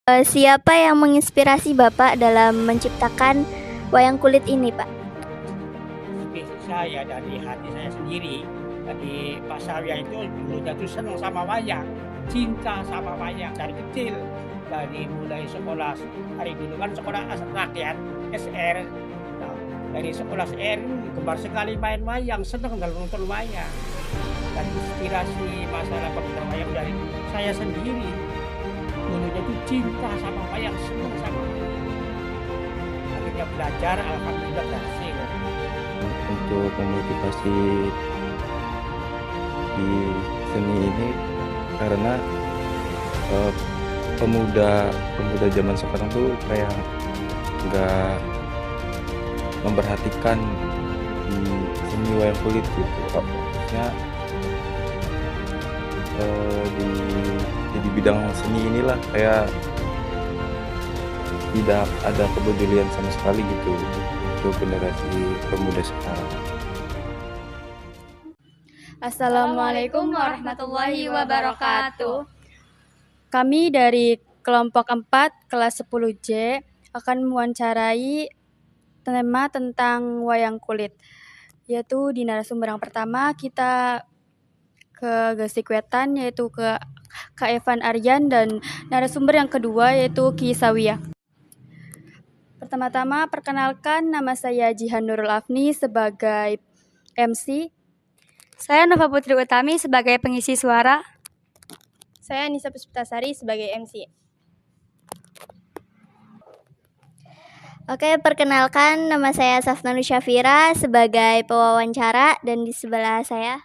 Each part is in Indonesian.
Siapa yang menginspirasi Bapak dalam menciptakan wayang kulit ini, Pak? Inspirasi saya dari hati saya sendiri. Dari Pak Surya itu dulunya tuh senang sama wayang, cinta sama wayang dari kecil. Dari mulai sekolah, hari dulu kan sekolah rakyat SR. Nah, dari sekolah SR gemar sekali main wayang, senang kalau nonton wayang. Dan inspirasi masalah pembuatan wayang dari saya sendiri. Dulunya tuh cinta sama wayang, senang sama wayang. Akhirnya belajar, alhamdulillah berhasil. Untuk memotivasi di seni ini karena pemuda zaman sekarang tuh kayak nggak memperhatikan di seni wayang kulit gitu, khususnya di bidang seni inilah kayak tidak ada kepedulian sama sekali gitu untuk generasi pemuda sekarang. Assalamualaikum warahmatullahi wabarakatuh. Kami dari kelompok 4 kelas 10J akan mewawancarai tema tentang wayang kulit. Yaitu di narasumber yang pertama kita ke Gesik Wetan, yaitu ke Kak Evan Aryan, dan narasumber yang kedua yaitu Ki Sawiyah. Pertama-tama perkenalkan, nama saya Jihan Nurul Afni sebagai MC. Saya Nova Putri Utami sebagai pengisi suara. Saya Nisa Puspitasari sebagai MC. Oke, perkenalkan, nama saya Safnanu Syafira sebagai pewawancara, dan di sebelah saya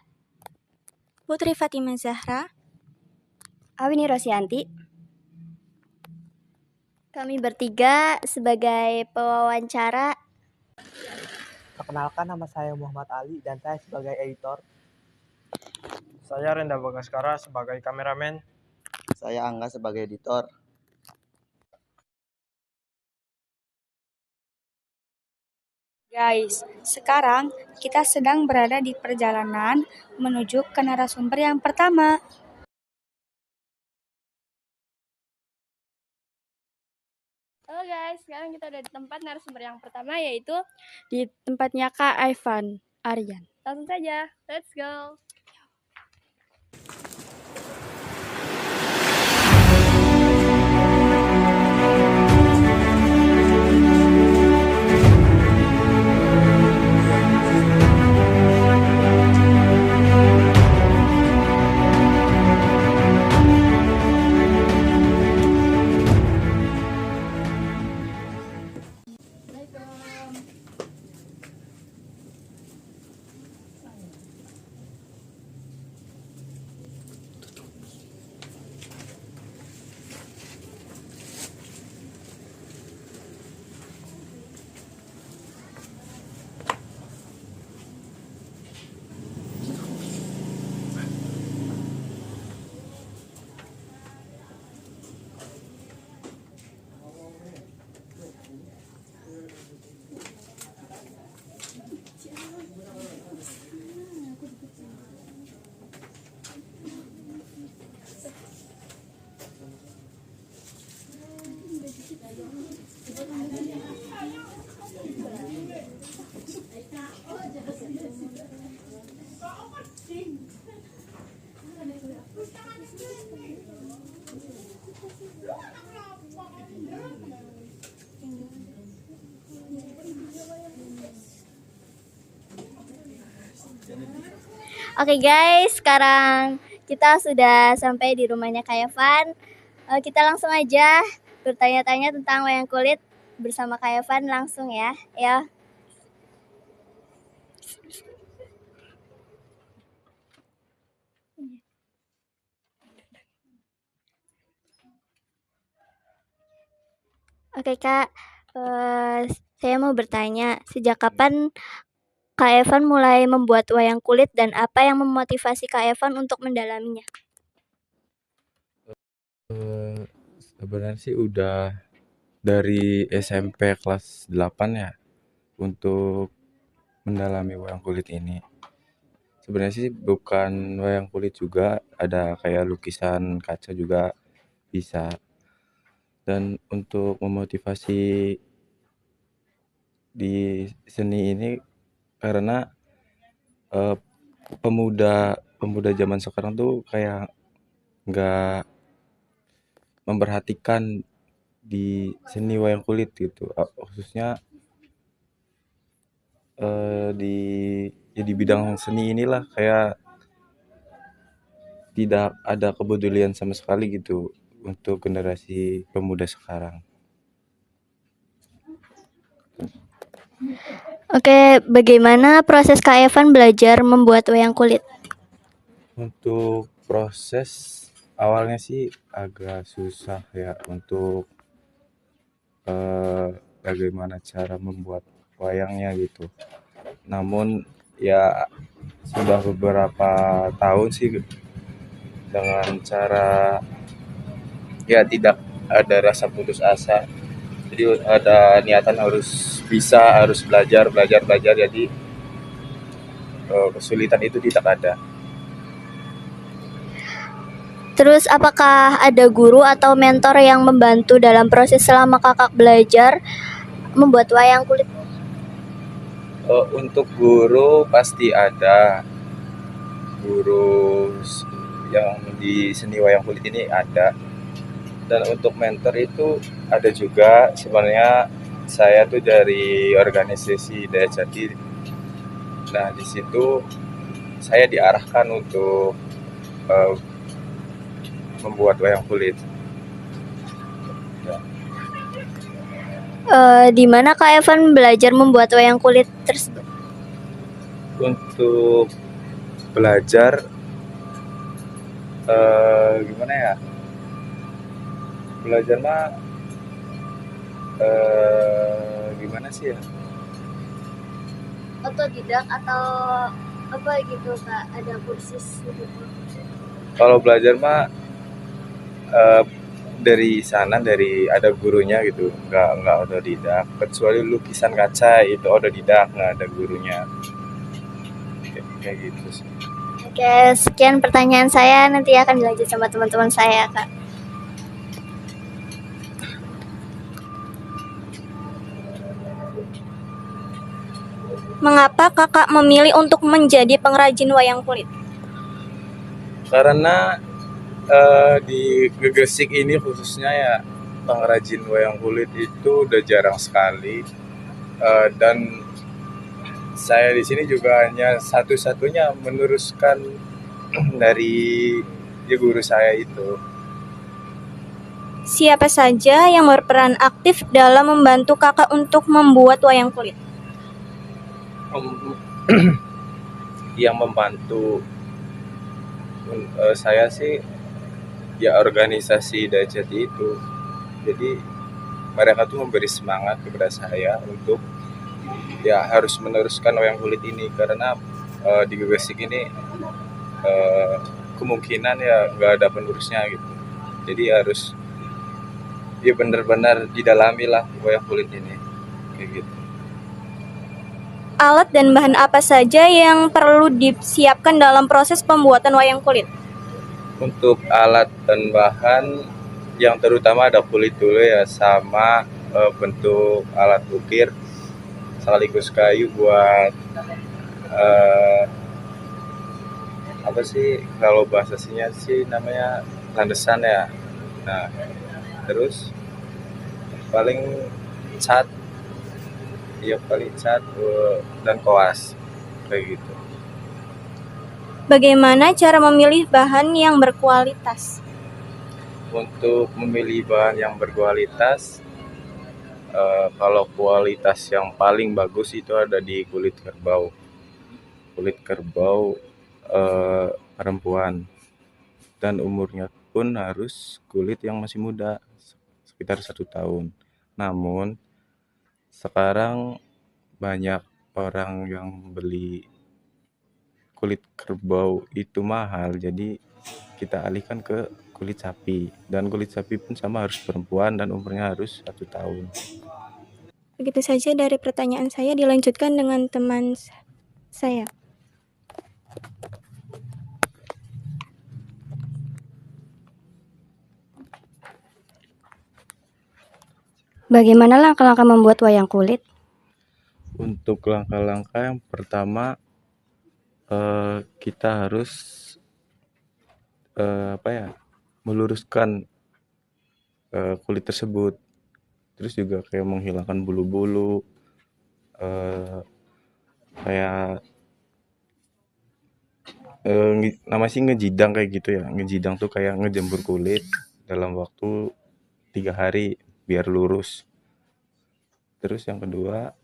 Putri Fatimah Zahra. Awini Rosianti. Kami bertiga sebagai pewawancara. Perkenalkan, nama saya Muhammad Ali dan saya sebagai editor. Saya Renda Bagaskara sebagai kameramen. Saya Angga sebagai editor. Guys, sekarang kita sedang berada di perjalanan menuju ke narasumber yang pertama. Halo guys, sekarang kita udah di tempat narasumber yang pertama, yaitu Di tempatnya Kak Evan Aryan. langsung saja, let's go. Oke guys, sekarang kita sudah sampai di rumahnya Kak Evan. Kita langsung aja bertanya-tanya tentang wayang kulit bersama Kak Evan langsung ya. Oke Kak, saya mau bertanya, sejak kapan Kak Evan mulai membuat wayang kulit dan apa yang memotivasi Kak Evan untuk mendalaminya? Sebenarnya sih udah dari SMP kelas 8 ya untuk mendalami wayang kulit ini. Sebenarnya sih bukan wayang kulit juga, ada kayak lukisan kaca juga bisa. Dan untuk memotivasi di seni ini karena eh, pemuda zaman sekarang tuh kayak nggak memperhatikan di seni wayang kulit gitu. Khususnya di di bidang seni inilah kayak tidak ada kepedulian sama sekali gitu untuk generasi pemuda sekarang. Oke, bagaimana proses Kak Evan belajar membuat wayang kulit? Untuk proses awalnya sih agak susah ya untuk bagaimana cara membuat wayangnya gitu. Namun ya sudah beberapa tahun sih dengan cara ya tidak ada rasa putus asa. Jadi ada niatan harus bisa, harus belajar, belajar. Jadi kesulitan itu tidak ada. Terus apakah ada guru atau mentor yang membantu dalam proses selama kakak belajar membuat wayang kulit? Untuk guru pasti ada. Guru yang di seni wayang kulit ini ada. Dan untuk mentor itu ada juga. Sebenarnya saya tuh dari organisasi Daya Jati. Nah, di situ saya diarahkan untuk membuat wayang kulit. Di mana Kak Evan belajar membuat wayang kulit tersebut? Untuk belajar gimana ya? Belajar mah gimana sih ya? Otodidak atau apa gitu Kak? Ada kursus gitu? Kalau belajar mah dari sana, dari ada gurunya gitu, nggak otodidak. Kecuali lukisan kaca itu otodidak, nggak ada gurunya. Kayak gitu sih. Oke, sekian pertanyaan saya. Nanti akan dilanjut sama teman-teman saya Kak. Mengapa kakak memilih untuk menjadi pengrajin wayang kulit? Karena di Gresik ini khususnya ya pengrajin wayang kulit itu udah jarang sekali. Dan saya di sini juga hanya satu-satunya meneruskan dari guru saya itu. Siapa saja yang berperan aktif dalam membantu kakak untuk membuat wayang kulit? Yang membantu saya sih ya organisasi Daya Jati itu. Jadi mereka tuh memberi semangat kepada saya untuk ya harus meneruskan wayang kulit ini karena di Gresik ini kemungkinan ya nggak ada penerusnya gitu. Jadi harus ya benar-benar didalami lah wayang kulit ini kayak gitu. Alat dan bahan apa saja yang perlu disiapkan dalam proses pembuatan wayang kulit? Untuk alat dan bahan yang terutama ada kulit dulu ya, sama bentuk alat ukir sekaligus kayu buat apa sih kalau bahasanya sih namanya landesan ya. Nah, terus paling cat dan koas kayak gitu. Bagaimana cara memilih bahan yang berkualitas? Untuk memilih bahan yang berkualitas, kalau kualitas yang paling bagus itu ada di kulit kerbau. Kulit kerbau perempuan, dan umurnya pun harus kulit yang masih muda, sekitar 1 tahun. Namun sekarang banyak orang yang beli kulit kerbau itu mahal, jadi kita alihkan ke kulit sapi. Dan kulit sapi pun sama, harus perempuan dan umurnya harus 1 tahun. Begitu saja dari pertanyaan saya, dilanjutkan dengan teman saya. Bagaimana langkah-langkah membuat wayang kulit? Untuk langkah-langkah yang pertama, kita harus meluruskan kulit tersebut. Terus juga kayak menghilangkan bulu-bulu, kayak nama sih ngejidang kayak gitu ya. Ngejidang tuh kayak ngejemur kulit dalam waktu 3 hari biar lurus. Terus yang kedua,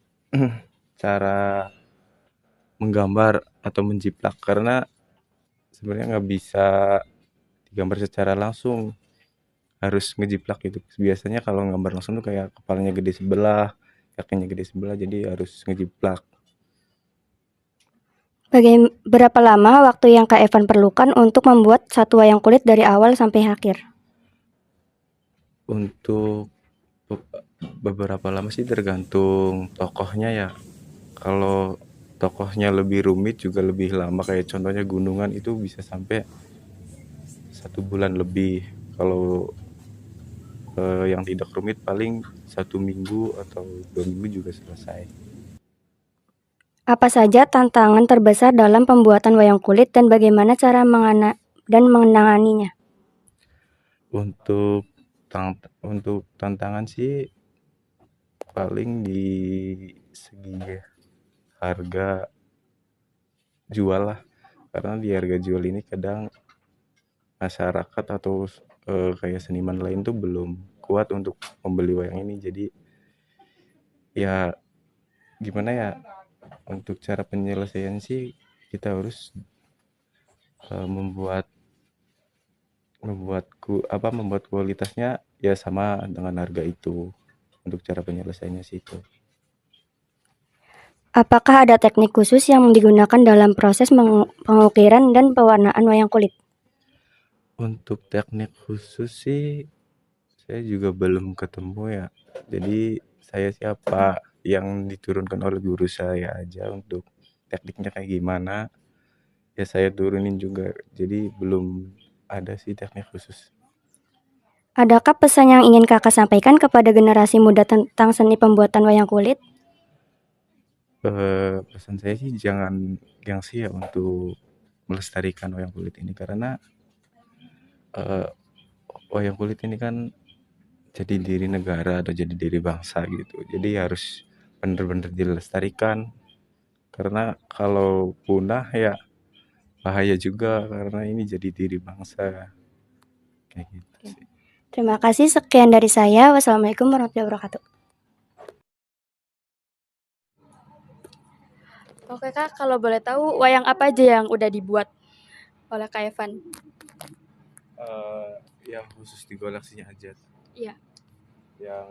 cara menggambar atau menjiplak, karena sebenarnya nggak bisa digambar secara langsung, harus ngejiplak gitu. Biasanya kalau gambar langsung tuh kayak kepalanya gede sebelah, kakinya gede sebelah, jadi harus ngejiplak. Berapa lama waktu yang Kak Evan perlukan untuk membuat satu wayang kulit dari awal sampai akhir? Untuk beberapa lama sih tergantung tokohnya ya. Kalau tokohnya lebih rumit juga lebih lama, kayak contohnya gunungan itu bisa sampai 1 bulan lebih. Kalau yang tidak rumit paling 1 minggu atau 2 minggu juga selesai. Apa saja tantangan terbesar dalam pembuatan wayang kulit dan bagaimana cara mengenanganinya? Untuk tantangan sih paling di segi harga jual lah, karena di harga jual ini kadang masyarakat atau kayak seniman lain tuh belum kuat untuk membeli wayang ini. Jadi ya gimana ya, untuk cara penyelesaian sih kita harus membuat kualitasnya ya sama dengan harga itu. Untuk cara penyelesaiannya sih itu. Apakah ada teknik khusus yang digunakan dalam proses pengukiran dan pewarnaan wayang kulit? Untuk teknik khusus sih saya juga belum ketemu ya. Jadi saya siapa yang diturunkan oleh guru saya aja untuk tekniknya kayak gimana, ya saya turunin juga. Jadi belum ada sih teknik khusus. Adakah pesan yang ingin Kakak sampaikan kepada generasi muda tentang seni pembuatan wayang kulit? Pesan saya sih jangan gengsi ya untuk melestarikan wayang kulit ini, karena wayang kulit ini kan jadi diri negara atau jadi diri bangsa gitu. Jadi harus benar-benar dilestarikan, karena kalau punah ya bahaya juga, karena ini jadi diri bangsa kayak gitu sih. Terima kasih, sekian dari saya. Wassalamualaikum warahmatullahi wabarakatuh. Oke Kak, kalau boleh tahu wayang apa aja yang udah dibuat oleh Kak Evan? Yang khusus di koleksinya aja. Iya. Yang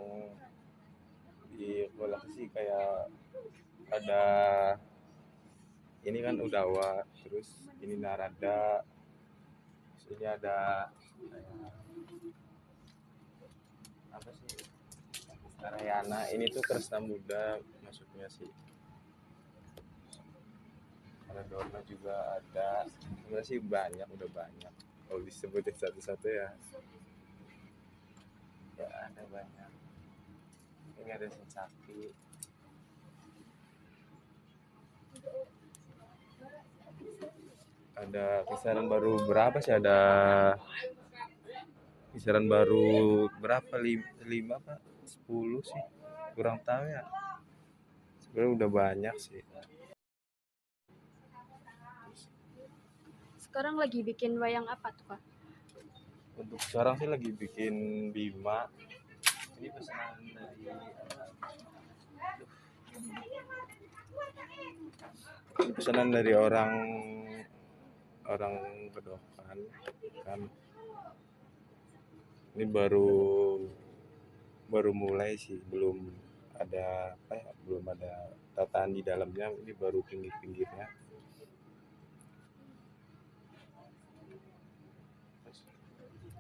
di koleksi kayak ada ini kan Udawa, terus ini Narada, terus ini ada kayak apa sih, Narayana. Ini tuh Kresna Muda masuknya sih. Ada Dorna juga ada. Sebenarnya sih banyak, udah banyak. Kalau disebutin satu-satu ya ada banyak. Ini ada Sakti. Ada kisaran baru berapa sih? Ada kisaran baru berapa? 5 Pak? 10 sih? Kurang tahu ya. Sebenarnya udah banyak sih. Sekarang lagi bikin wayang apa tuh Kak? Untuk sekarang sih lagi bikin Bima. Ini pesanan dari orang Kedokan kan. Ini baru mulai sih, belum ada tataan di dalamnya. Ini baru pinggir-pinggirnya.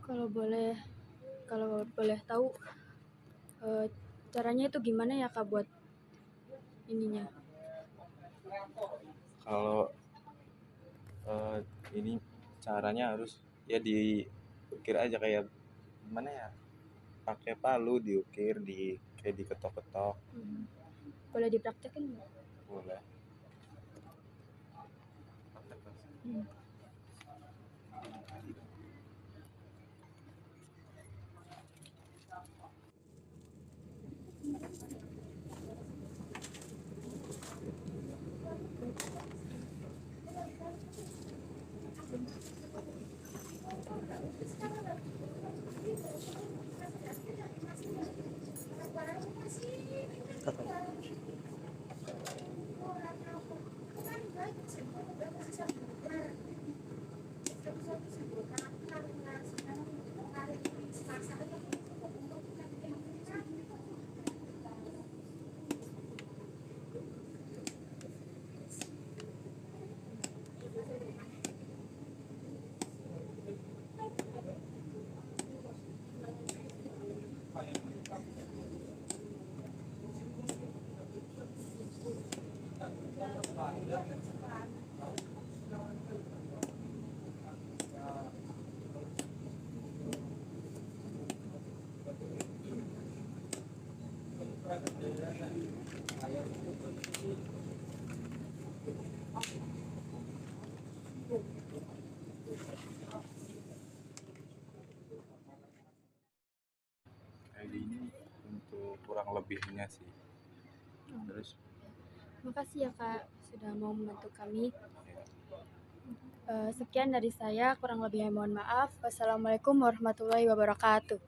Kalau boleh tahu caranya itu gimana ya Kak buat ininya? Kalau ini caranya harus ya dikira aja kayak gimana ya, pakai palu diukir, kayak diketok-ketok. Boleh dipraktekin nggak? Boleh. Kayak gini untuk kurang lebihnya sih. Terus Makasih ya Kak sudah mau membantu kami. Sekian dari saya, kurang lebihnya mohon maaf. Wassalamualaikum warahmatullahi wabarakatuh.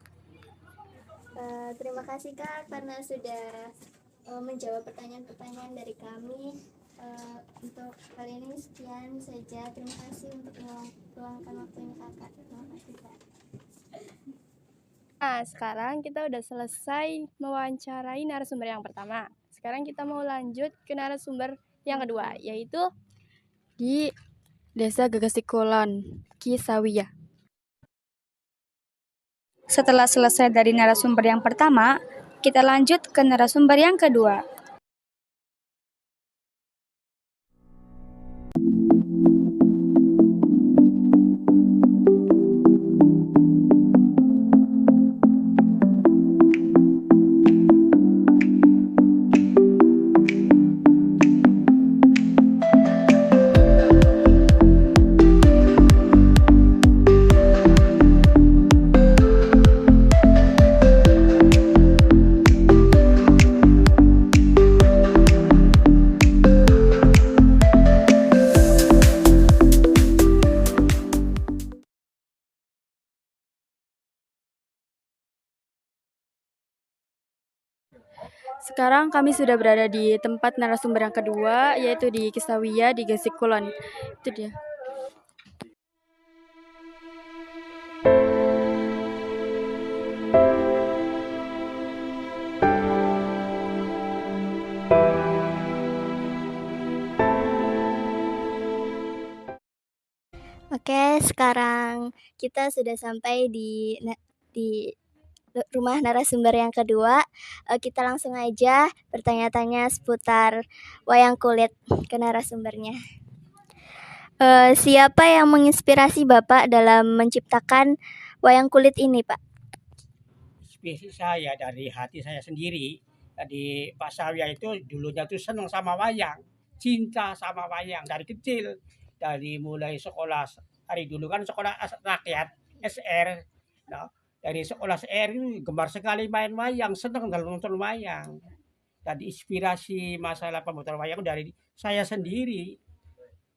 Terima kasih Kak karena sudah menjawab pertanyaan-pertanyaan dari kami. Untuk kali ini sekian saja. Terima kasih untuk meluangkan waktunya Kakak. Terima kasih Kak. Nah, sekarang kita udah selesai mewawancarai narasumber yang pertama. Sekarang kita mau lanjut ke narasumber yang kedua, yaitu Di Desa Gegesikulan, Kisawiyah. Setelah selesai dari narasumber yang pertama, kita lanjut ke narasumber yang kedua. Sekarang kami sudah berada di tempat narasumber yang kedua, yaitu di Kisawiyah di Gegesikulan. Itu dia. Oke, sekarang kita sudah sampai di rumah narasumber yang kedua. Kita langsung aja bertanya-tanya seputar wayang kulit ke narasumbernya. Siapa yang menginspirasi Bapak dalam menciptakan wayang kulit ini, Pak? Inspirasi saya dari hati saya sendiri. Tadi Pak Sawya itu dulunya tuh senang sama wayang, cinta sama wayang dari kecil. Dari mulai sekolah, hari dulu kan sekolah rakyat SR. Nah, dari sekolah SR itu gemar sekali main wayang, senang dalam nonton wayang. Tadi inspirasi masalah pembuatan wayang dari saya sendiri.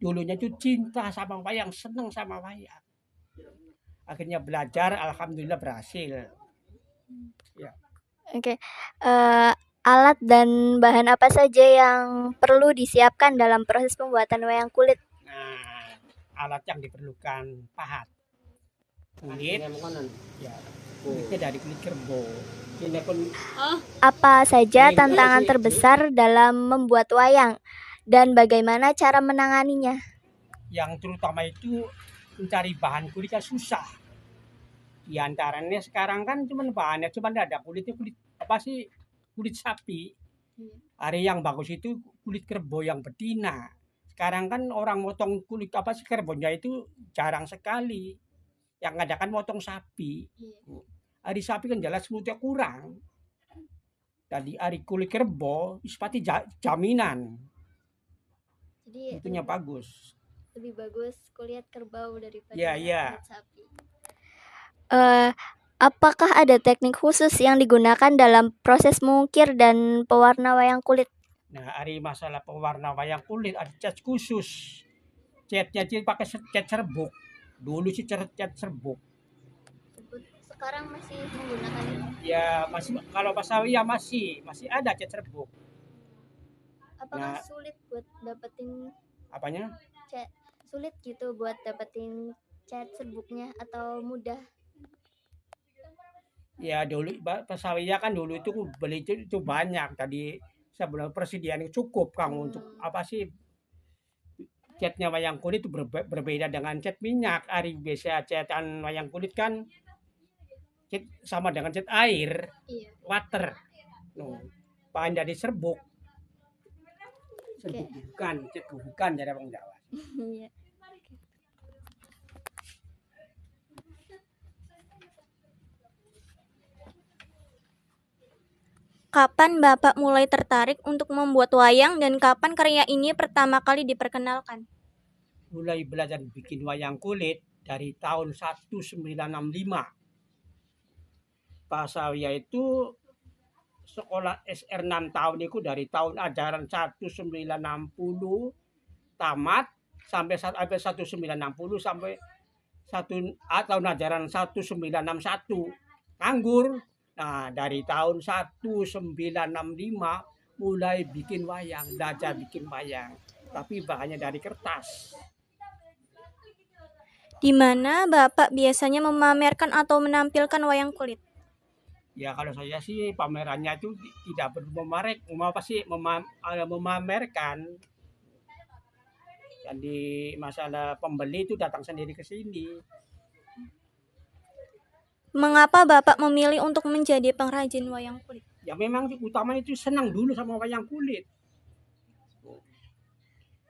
Dulunya itu cinta sama wayang, senang sama wayang. Akhirnya belajar, alhamdulillah berhasil. Ya. Oke, alat dan bahan apa saja yang perlu disiapkan dalam proses pembuatan wayang kulit? Nah, alat yang diperlukan pahat, kulit, ya, kulitnya dari kulit kerbau. Ini pun Apa saja tantangan terbesar dalam membuat wayang dan bagaimana cara menanganinya? yang terutama itu mencari bahan kulitnya susah. Di antaranya sekarang kan bahannya ada kulitnya kulit apa sih, kulit sapi. Ada yang bagus itu kulit kerbau yang betina. Sekarang kan orang motong kulit apa sih kerbaunya itu jarang sekali. Yang ada kan motong sapi. Ari sapi kan jelas mulutnya kurang. Tadi ari kulit kerbau sepati jaminan Jadi mutunya bagus. lebih bagus kulit kerbau daripada Iya, iya. kulit sapi. Apakah ada teknik khusus yang digunakan dalam proses mengukir dan pewarna wayang kulit? Nah, ari masalah pewarna wayang kulit ada cat khusus. Catnya jadi pakai cat serbuk. Dulu sih cat serbuk. Sekarang masih menggunakan itu? Ya masih, kalau Pasawi ya masih ada cat serbuk. Apakah Nah. sulit buat dapetin Apanya? cat? Sulit gitu buat dapetin cat serbuknya atau mudah? Ya dulu Pasawi ya kan dulu itu beli itu banyak tadi sebelum persediaan cukup Kang untuk apa sih catnya wayang kulit itu berbeda dengan cat minyak. Ari biasa catan wayang kulit kan cat sama dengan cat air, Iya. water. No, bahan dari serbuk. Serbuk Oke. bukan dari Bang Jawa. Iya. Kapan Bapak mulai tertarik untuk membuat wayang dan kapan karya ini pertama kali diperkenalkan? Mulai belajar bikin wayang kulit dari tahun 1965. Pak saya itu sekolah SR 6 tahun itu dari tahun ajaran 1960 tamat sampai 1960 sampai tahun ajaran 1961 nganggur. Nah, dari tahun 1965 mulai bikin wayang, belajar bikin wayang. Tapi bahannya dari kertas. Di mana Bapak biasanya memamerkan atau menampilkan wayang kulit? Ya kalau saya sih pamerannya itu tidak perlu memamerkan. Jadi masalah pembeli itu datang sendiri ke sini. Mengapa Bapak memilih untuk menjadi pengrajin wayang kulit? Ya memang utamanya itu senang dulu sama wayang kulit.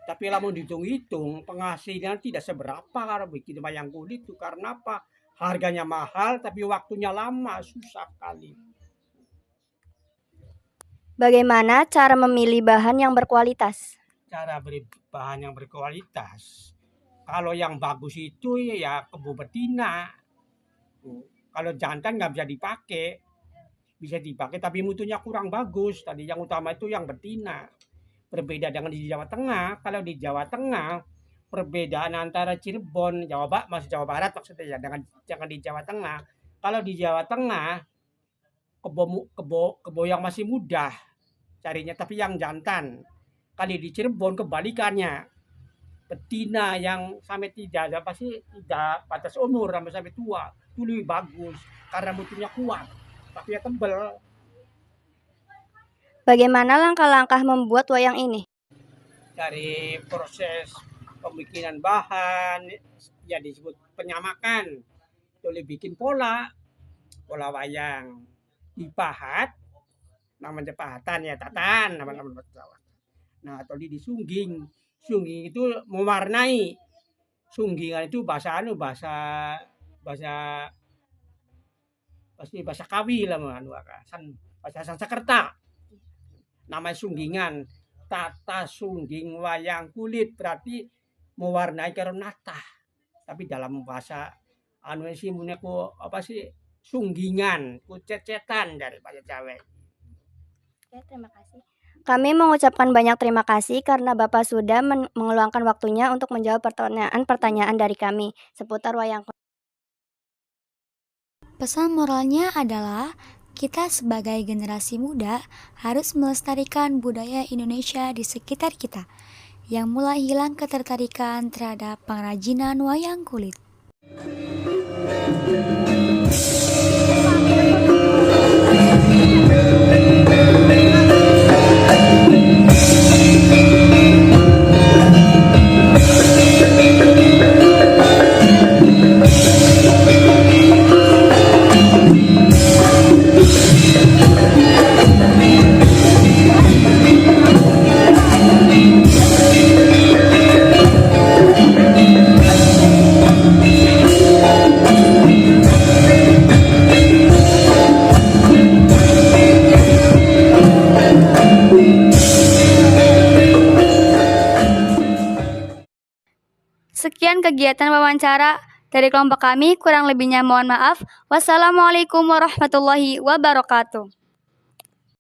Tapi lah mau dihitung-hitung penghasilan tidak seberapa kalau bikin wayang kulit itu karena apa? Harganya mahal tapi waktunya lama, susah kali. Bagaimana cara memilih bahan yang berkualitas? Cara beri bahan yang berkualitas. Kalau yang bagus itu ya kebo betina. Kalau jantan nggak bisa dipakai tapi mutunya kurang bagus. Tadi yang utama itu yang betina. Berbeda dengan di Jawa Tengah. Kalau di Jawa Tengah perbedaan antara Cirebon, Jawa Barat maksudnya ya, jangan di Jawa Tengah. Kalau di Jawa Tengah kebo yang masih muda carinya tapi yang jantan. Kali di Cirebon kebalikannya. Betina yang sampai tidak batas umur sampai tua itu lebih bagus karena mutunya kuat tapi ya tebel. Bagaimana langkah-langkah membuat wayang ini? Dari proses pembikinan bahan ya disebut penyamakan. Boleh bikin pola wayang dipahat, namanya pahatan ya tatan nama-nama Jawa. Nah, atau disungging. Sungging itu mewarnai. Sunggingan itu bahasa Kawi lah bahasa Sanskerta. Namanya sunggingan. Tata sungging wayang kulit berarti mewarnai karo natah. Tapi dalam bahasa sunggingan, cet-cetan dari bahasa Jawa. Oke, terima kasih. Kami mengucapkan banyak terima kasih karena Bapak sudah mengeluangkan waktunya untuk menjawab pertanyaan dari kami seputar wayang kulit. Pesan moralnya adalah kita sebagai generasi muda harus melestarikan budaya Indonesia di sekitar kita yang mulai hilang ketertarikan terhadap pengrajinan wayang kulit. Sekian kegiatan wawancara dari kelompok kami, kurang lebihnya mohon maaf. Wassalamualaikum warahmatullahi wabarakatuh.